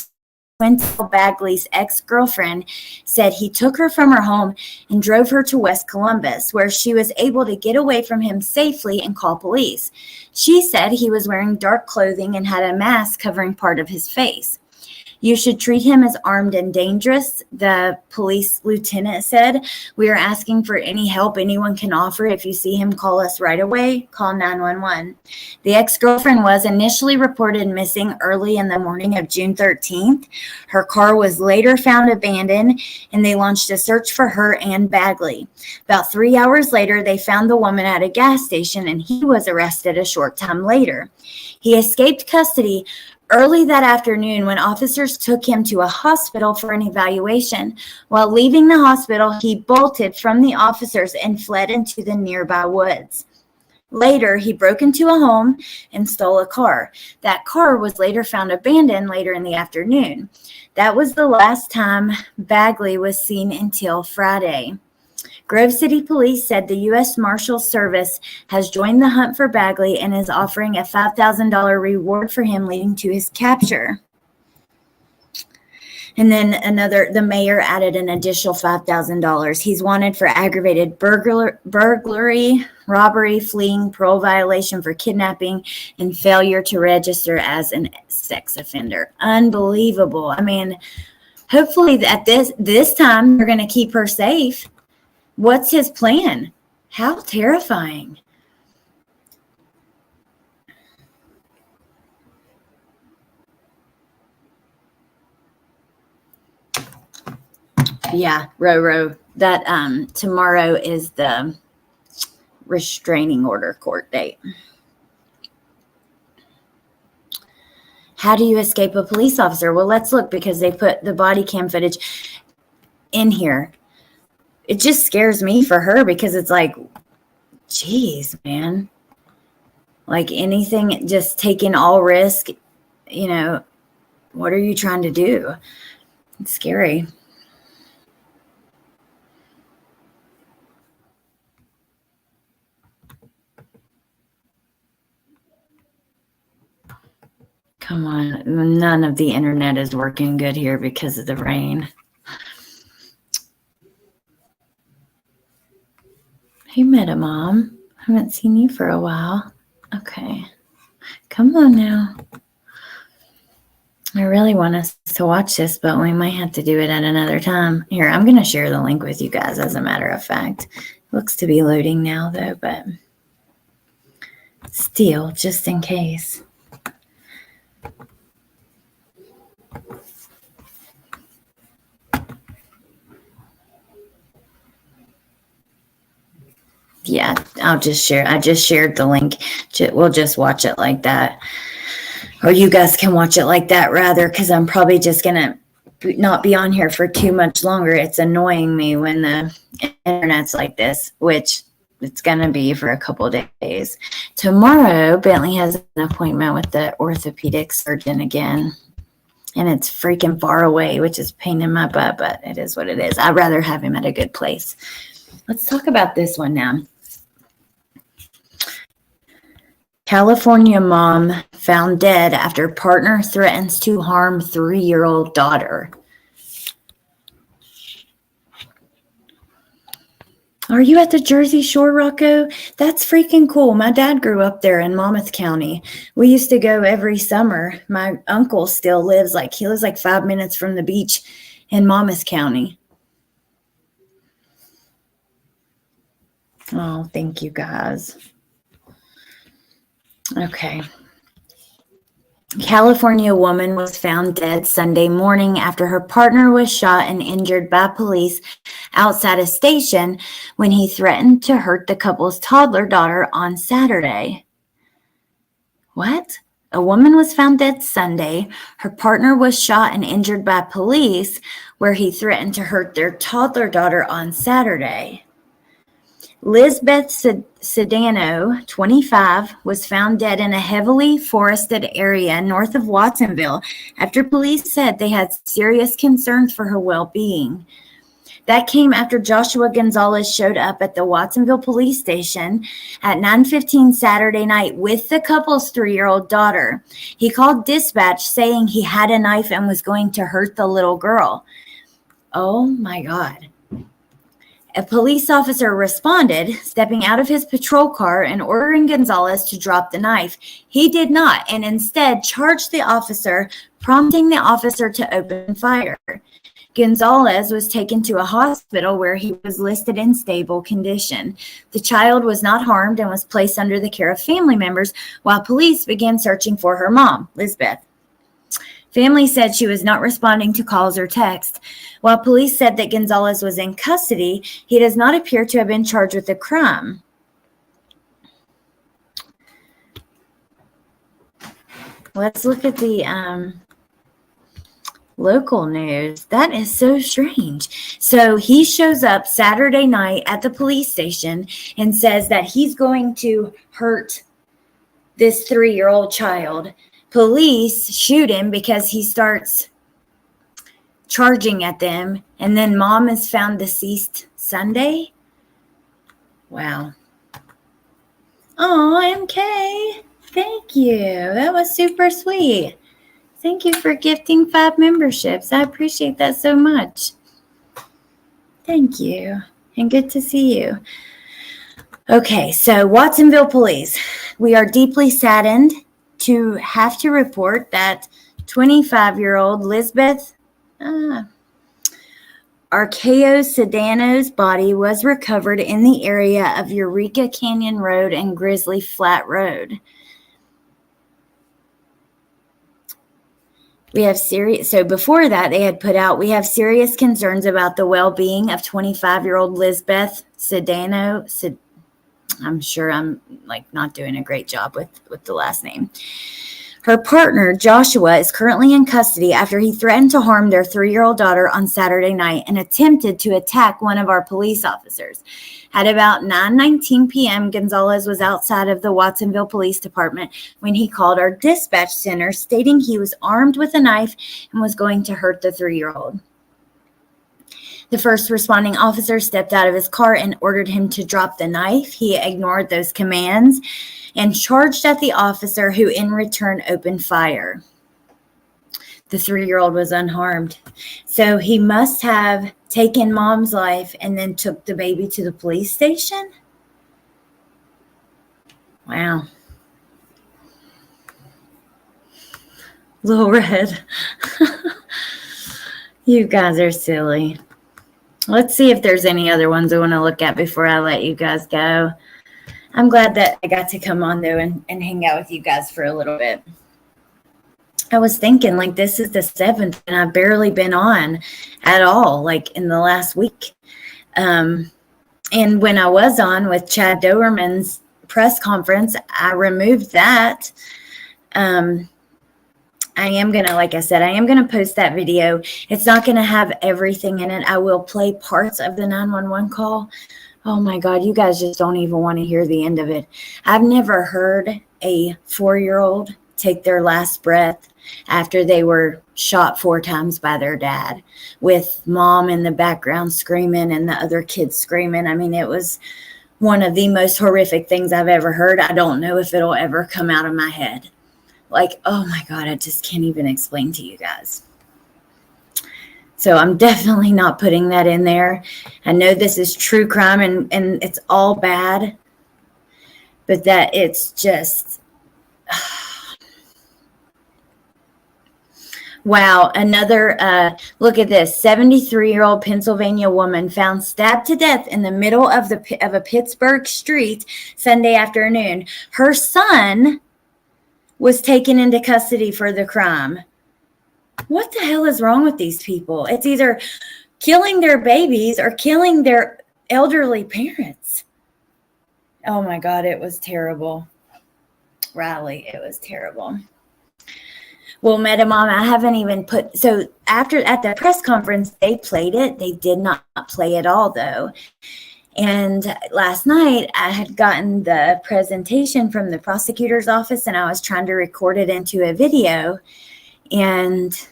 Quintel Bagley's ex-girlfriend, said he took her from her home and drove her to West Columbus, where she was able to get away from him safely and call police. She said he was wearing dark clothing and had a mask covering part of his face. You should treat him as armed and dangerous, the police lieutenant said. We are asking for any help anyone can offer. If you see him, call us right away. Call 911. The ex-girlfriend was initially reported missing early in the morning of June 13th. Her car was later found abandoned, and they launched a search for her and Bagley. About 3 hours later, they found the woman at a gas station, and he was arrested a short time later. He escaped custody early that afternoon when officers took him to a hospital for an evaluation. While leaving the hospital, he bolted from the officers and fled into the nearby woods. Later, he broke into a home and stole a car. That car was later found abandoned later in the afternoon. That was the last time Bagley was seen until Friday. Grove City Police said the U.S. Marshals Service has joined the hunt for Bagley and is offering a $5,000 reward for him leading to his capture. And then the mayor added an additional $5,000. He's wanted for aggravated burglary, robbery, fleeing, parole violation for kidnapping, and failure to register as a sex offender. Unbelievable. I mean, hopefully at this time they're going to keep her safe. What's his plan? How terrifying. Yeah, Roro, that tomorrow is the restraining order court date. How do you escape a police officer? Well, let's look, because they put the body cam footage in here. It just scares me for her, because it's like, geez, man. Like anything, just taking all risk, you know, what are you trying to do? It's scary. Come on. None of the internet is working good here because of the rain. Hey, Meta Mom. Haven't seen you for a while. Okay. Come on now. I really want us to watch this, but we might have to do it at another time. Here, I'm going to share the link with you guys, as a matter of fact. Looks to be loading now, though, but still, just in case. Yeah, I'll just share. I just shared the link. We'll just watch it like that. Or you guys can watch it like that, rather, because I'm probably just going to not be on here for too much longer. It's annoying me when the internet's like this, which it's going to be for a couple of days. Tomorrow, Bentley has an appointment with the orthopedic surgeon again. And it's freaking far away, which is pain in my butt, but it is what it is. I'd rather have him at a good place. Let's talk about this one now. California mom found dead after partner threatens to harm 3-year-old daughter. Are you at the Jersey Shore, Rocco? That's freaking cool. My dad grew up there in Monmouth County. We used to go every summer. My uncle still lives like 5 minutes from the beach in Monmouth County. Oh, thank you guys. Okay. California woman was found dead Sunday morning after her partner was shot and injured by police outside a station when he threatened to hurt the couple's toddler daughter on Saturday. What? A woman was found dead Sunday. Her partner was shot and injured by police where he threatened to hurt their toddler daughter on Saturday. Lisbeth Sedano, 25, was found dead in a heavily forested area north of Watsonville after police said they had serious concerns for her well-being. That came after Joshua Gonzalez showed up at the Watsonville police station at 9:15 Saturday night with the couple's 3-year-old daughter. He called dispatch saying he had a knife and was going to hurt the little girl. Oh my God. A police officer responded, stepping out of his patrol car and ordering Gonzalez to drop the knife. He did not, and instead charged the officer, prompting the officer to open fire. Gonzalez was taken to a hospital where he was listed in stable condition. The child was not harmed and was placed under the care of family members while police began searching for her mom, Lisbeth. Family said she was not responding to calls or texts. While police said that Gonzalez was in custody, he does not appear to have been charged with a crime. Let's look at the local news. That is so strange. So he shows up Saturday night at the police station and says that he's going to hurt this 3-year-old child. Police shoot him because he starts charging at them, and then mom is found deceased Sunday. Wow. Oh, MK. Thank you. That was super sweet. Thank you for gifting 5 memberships. I appreciate that so much. Thank you. And good to see you. Okay, so Watsonville Police. We are deeply saddened to have to report that 25-year-old Lisbeth Arceo Sedano's body was recovered in the area of Eureka Canyon Road and Grizzly Flat Road. So before that, they had put out, we have serious concerns about the well-being of 25-year-old Lisbeth Sedano. I'm sure I'm not doing a great job with the last name. Her partner, Joshua, is currently in custody after he threatened to harm their 3-year-old daughter on Saturday night and attempted to attack one of our police officers. At about 9:19 p.m., Gonzalez was outside of the Watsonville Police Department when he called our dispatch center, stating he was armed with a knife and was going to hurt the 3-year-old. The first responding officer stepped out of his car and ordered him to drop the knife. He ignored those commands and charged at the officer, who in return opened fire. The 3-year-old was unharmed. So he must have taken mom's life and then took the baby to the police station? Wow. Little Red. You guys are silly. Let's see if there's any other ones I want to look at before I let you guys go. I'm glad that I got to come on, though, and hang out with you guys for a little bit. I was thinking, this is the 7th, and I've barely been on at all, in the last week. And when I was on with Chad Doerman's press conference, I removed that. I am going to, like I said, I am going to post that video. It's not going to have everything in it. I will play parts of the 911 call. Oh, my God, you guys just don't even want to hear the end of it. I've never heard a 4-year-old take their last breath after they were shot 4 times by their dad, with mom in the background screaming and the other kids screaming. I mean, it was one of the most horrific things I've ever heard. I don't know if it'll ever come out of my head. Oh my God, I just can't even explain to you guys. So I'm definitely not putting that in there. I know this is true crime and it's all bad, but that it's just, wow. Another, look at this, 73-year-old Pennsylvania woman found stabbed to death in the middle of a Pittsburgh street Sunday afternoon. Her son was taken into custody for the crime. What the hell is wrong with these people? It's either killing their babies or killing their elderly parents. Oh my God, it was terrible. Riley, it was terrible. Well, Metamom, I haven't even put, so at the press conference, they played it. They did not play it all, though. And last night, I had gotten the presentation from the prosecutor's office, and I was trying to record it into a video. And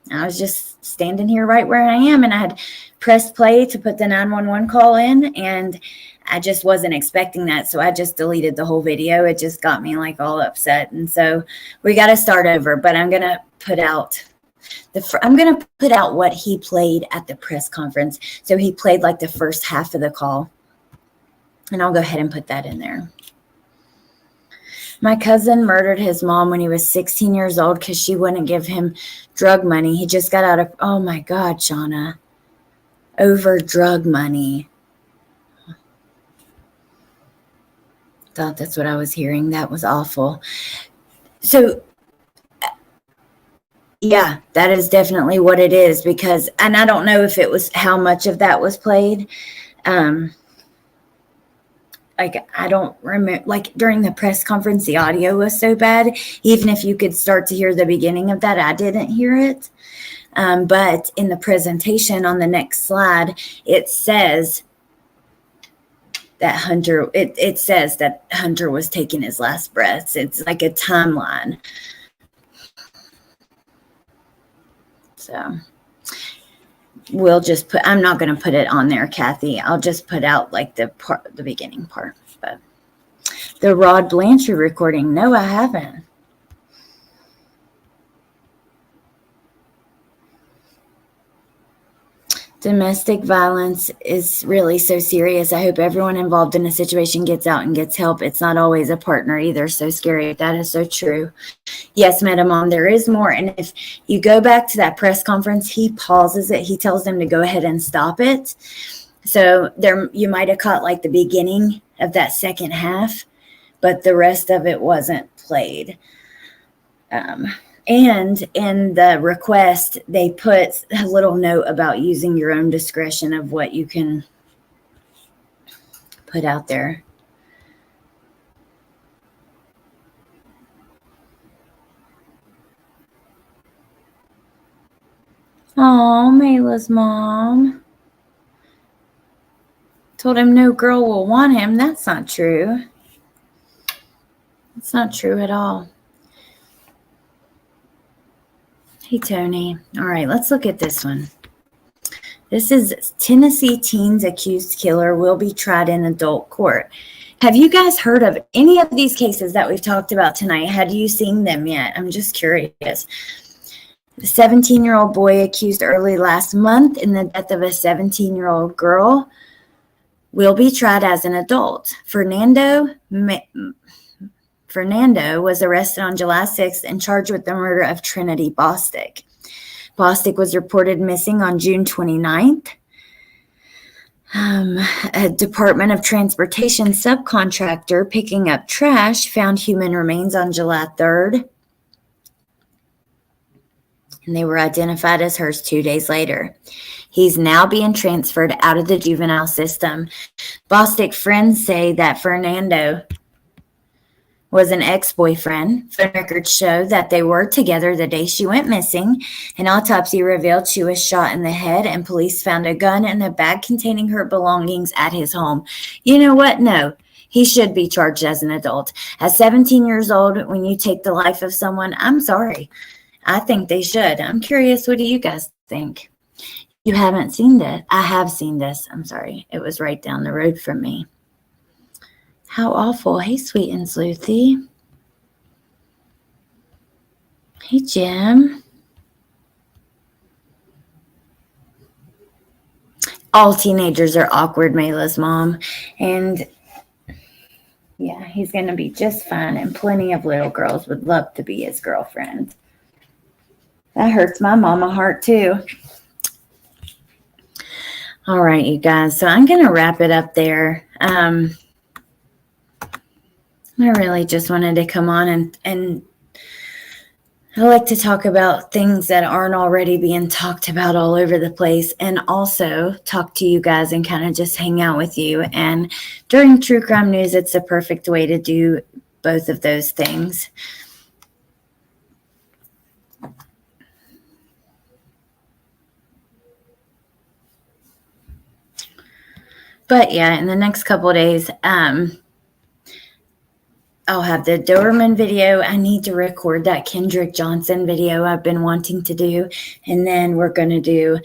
I was just standing here right where I am, and I had pressed play to put the 911 call in, and I just wasn't expecting that. So I just deleted the whole video. It just got me all upset. And so we got to start over, but I'm going to put out what he played at the press conference. So he played the first half of the call, and I'll go ahead and put that in there. My cousin murdered his mom when he was 16 years old because she wouldn't give him drug money. He just got out of, oh my God, Shauna, over drug money. Thought that's what I was hearing. That was awful. So yeah, that is definitely what it is, because, and I don't know if it was how much of that was played. I don't remember, during the press conference, the audio was so bad. Even if you could start to hear the beginning of that, I didn't hear it. But in the presentation on the next slide, it says that Hunter, it says that Hunter was taking his last breaths. It's like a timeline. So we'll just put, I'm not going to put it on there, Kathy. I'll just put out the beginning part. But the Rod Blanchard recording, no, I haven't. Domestic violence is really so serious. I hope everyone involved in a situation gets out and gets help. It's not always a partner either. So scary. That is so true. Yes, Madam Mom, there is more. And if you go back to that press conference, he pauses it. He tells them to go ahead and stop it. So there, you might have caught like the beginning of that second half, but the rest of it wasn't played. And in the request, they put a little note about using your own discretion of what you can put out there. Oh, Mayla's mom told him no girl will want him. That's not true. It's not true at all. Hey, Tony. All right, let's look at this one. This is Tennessee teens accused killer will be tried in adult court. Have you guys heard of any of these cases that we've talked about tonight? Had you seen them yet? I'm just curious. The 17-year-old boy accused early last month in the death of a 17-year-old girl will be tried as an adult. Fernando was arrested on July 6th and charged with the murder of Trinity Bostic. Bostic was reported missing on June 29th. A Department of Transportation subcontractor picking up trash found human remains on July 3rd. And they were identified as hers 2 days later. He's now being transferred out of the juvenile system. Bostic friends say that Fernando was an ex-boyfriend. Phone records show that they were together the day she went missing. An autopsy revealed she was shot in the head, and police found a gun and a bag containing her belongings at his home. You know what? No, he should be charged as an adult. At 17 years old, when you take the life of someone, I'm sorry. I think they should. I'm curious, what do you guys think? You haven't seen this. I have seen this. I'm sorry. It was right down the road from me. How awful. Hey, Sweet and Sleuthy. Hey, Jim. All teenagers are awkward, Mayla's mom. And yeah, he's going to be just fine. And plenty of little girls would love to be his girlfriend. That hurts my mama heart too. All right, you guys. So I'm going to wrap it up there. I really just wanted to come on and I like to talk about things that aren't already being talked about all over the place, and also talk to you guys and kind of just hang out with you. And during True Crime News, it's the perfect way to do both of those things. But yeah, in the next couple of days, I'll have the Doerman video. I need to record that Kendrick Johnson video I've been wanting to do. And then we're going to do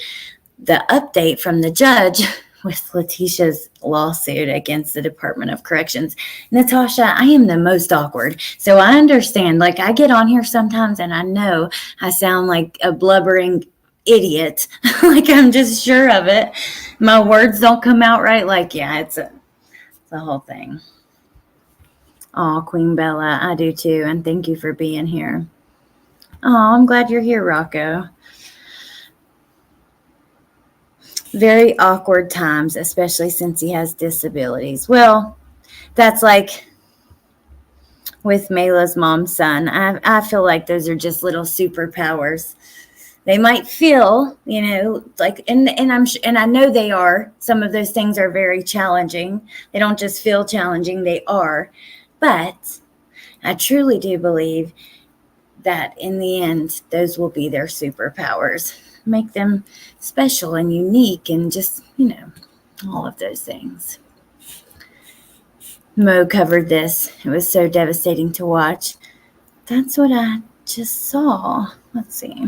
the update from the judge with Letitia's lawsuit against the Department of Corrections. Natasha, I am the most awkward. So I understand. Like, I get on here sometimes and I know I sound like a blubbering idiot. Like, I'm just sure of it. My words don't come out right. Like, yeah, it's a whole thing. Oh, Queen Bella, I do too. And thank you for being here. Oh, I'm glad you're here, Rocco. Very awkward times, especially since he has disabilities. Well, that's like with Mayla's mom's son. I feel like those are just little superpowers. They might feel, you know, like, and I know they are. Some of those things are very challenging. They don't just feel challenging, they are. But I truly do believe that in the end, those will be their superpowers. Make them special and unique and just, you know, all of those things. Mo covered this. It was so devastating to watch. That's what I just saw. Let's see.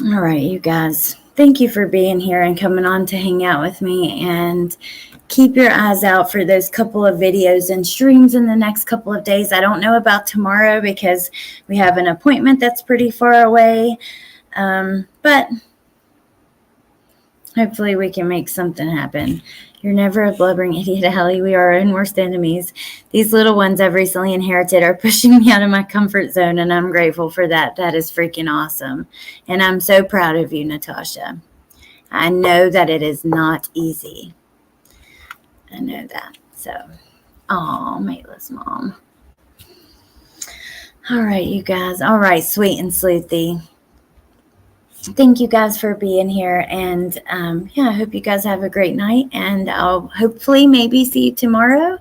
All right, you guys. Thank you for being here and coming on to hang out with me, and keep your eyes out for those couple of videos and streams in the next couple of days. I don't know about tomorrow because we have an appointment that's pretty far away. But hopefully we can make something happen. You're never a blubbering idiot, Allie. We are our own worst enemies. These little ones I've recently inherited are pushing me out of my comfort zone, and I'm grateful for that. That is freaking awesome. And I'm so proud of you, Natasha. I know that it is not easy. I know that. So, oh, Mayla's mom. All right, you guys. All right, sweet and sleuthy. Thank you guys for being here. And yeah, I hope you guys have a great night. And I'll hopefully maybe see you tomorrow.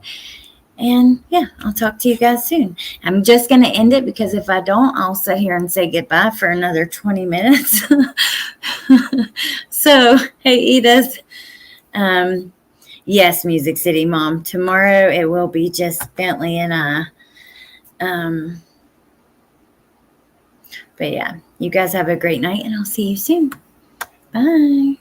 And yeah, I'll talk to you guys soon. I'm just going to end it because if I don't, I'll sit here and say goodbye for another 20 minutes. So, hey, Edith. Yes, Music City Mom. Tomorrow it will be just Bentley and I. But yeah, you guys have a great night and I'll see you soon. Bye.